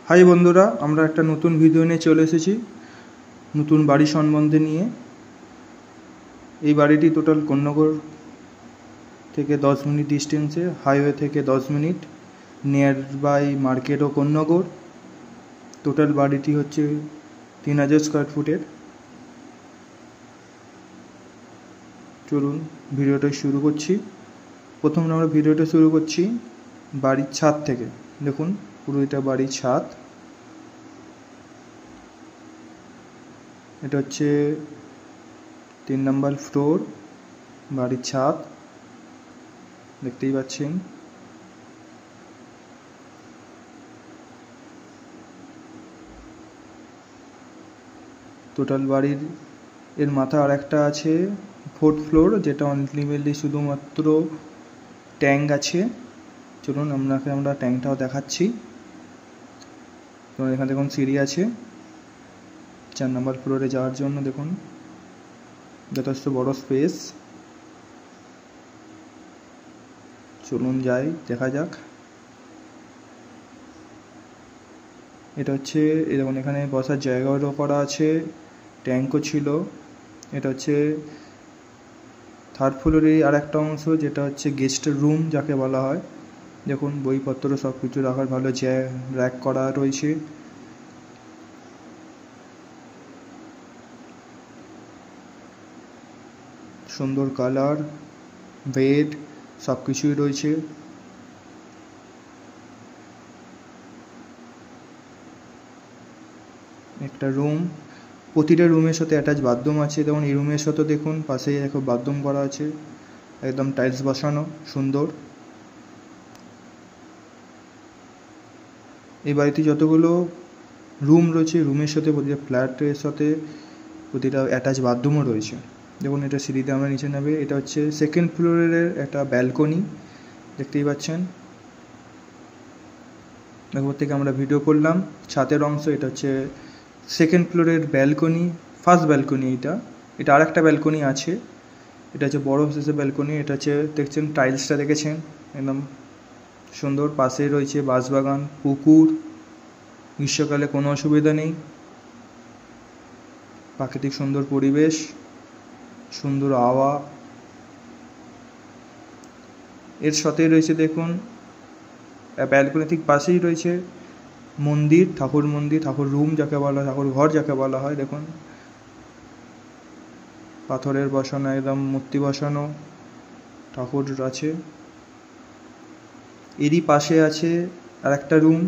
High বন্ধুরা, আমরা একটা নতুন ভিডিও নিয়ে চলে এসেছি নতুন বাড়ি সম্বন্ধে নিয়ে। এই বাড়িটি টোটাল কোন্নগর থেকে 10 মিনিট ডিস্টেন্সে, হাইওয়ে থেকে 10 মিনিট, নিয়ার বাই মার্কেটও কোন্নগর। টোটাল বাড়িটি হচ্ছে 3000 স্কোয়ার ফুটের। চলুন ভিডিওটা শুরু করছি। প্রথমে আমরা ভিডিওটা শুরু করছি বাড়ির ছাদ থেকে। দেখুন পুরো এটা বাড়ির ছাদ। এটা হচ্ছে 3 নম্বর ফ্লোর, বাড়ির ছাদ দেখতেই পাচ্ছেন। টোটাল বাড়ির এর মাথা আর একটা আছে 4th ফ্লোর, যেটা অনলিমিটেডলি শুধুমাত্র ট্যাঙ্ক আছে। চলুন আমরা ট্যাঙ্কটাও দেখাচ্ছি। তো এখানে দেখুন সিঁড়ি আছে 4 নম্বর ফ্লোরে যাওয়ার জন্য। দেখুন যথেষ্ট বড় স্পেস। চলুন যাই, দেখা যাক। এটা হচ্ছে যেমন এখানে বসার জায়গাও করা আছে, ট্যাঙ্কও ছিল। এটা হচ্ছে 3rd ফ্লোরের আর একটা অংশ, যেটা হচ্ছে গেস্ট রুম যাকে বলা হয়। দেখুন বইপত্র সব কিছু রাখার ভালো র্যাক করা রয়েছে। সুন্দর কালার, বেড সব কিছুই রয়েছে। একটা রুম, প্রতিটা রুমের সাথে অ্যাটাচ বাথরুম আছে। যেমন এই রুমের সাথে দেখুন পাশেই দেখো বাথরুম করা আছে, একদম টাইলস বসানো, সুন্দর। এই বাড়িতে যতগুলো রুম রয়েছে, রুমের সাথে প্রতিটা ফ্ল্যাটের সাথে প্রতিটা অ্যাটাচ বাথরুমও রয়েছে। দেখুন এটা সিঁড়িতে আমরা নিচে নেবে। এটা হচ্ছে 2nd ফ্লোরের একটা ব্যালকনি, দেখতেই পাচ্ছেন। উপর থেকে আমরা ভিডিও করলাম ছাদের অংশ। এটা হচ্ছে 2nd ফ্লোরের ব্যালকনি, ফার্স্ট ব্যালকনি। এটা আর একটা ব্যালকনি আছে, এটা হচ্ছে বড় সাইজের ব্যালকনি। এটা হচ্ছে দেখছেন টাইলসটা দেখেছেন, একদম সুন্দর। পাশেই রয়েছে বাঁশবাগান, পুকুর। গ্রীষ্মকালে কোনো অসুবিধা নেই, প্রাকৃতিক সুন্দর পরিবেশ, সুন্দর হাওয়া। এর সাথেই রয়েছে দেখুন ব্যালকনি ঠিক পাশেই রয়েছে মন্দির, ঠাকুর মন্দির, ঠাকুর রুম যাকে বলা হয়, ঠাকুর ঘর যাকে বলা হয়। দেখুন পাথরের বসানো, একদম মূর্তি বসানো ঠাকুর আছে। এরই পাশে আছে আর একটা রুম,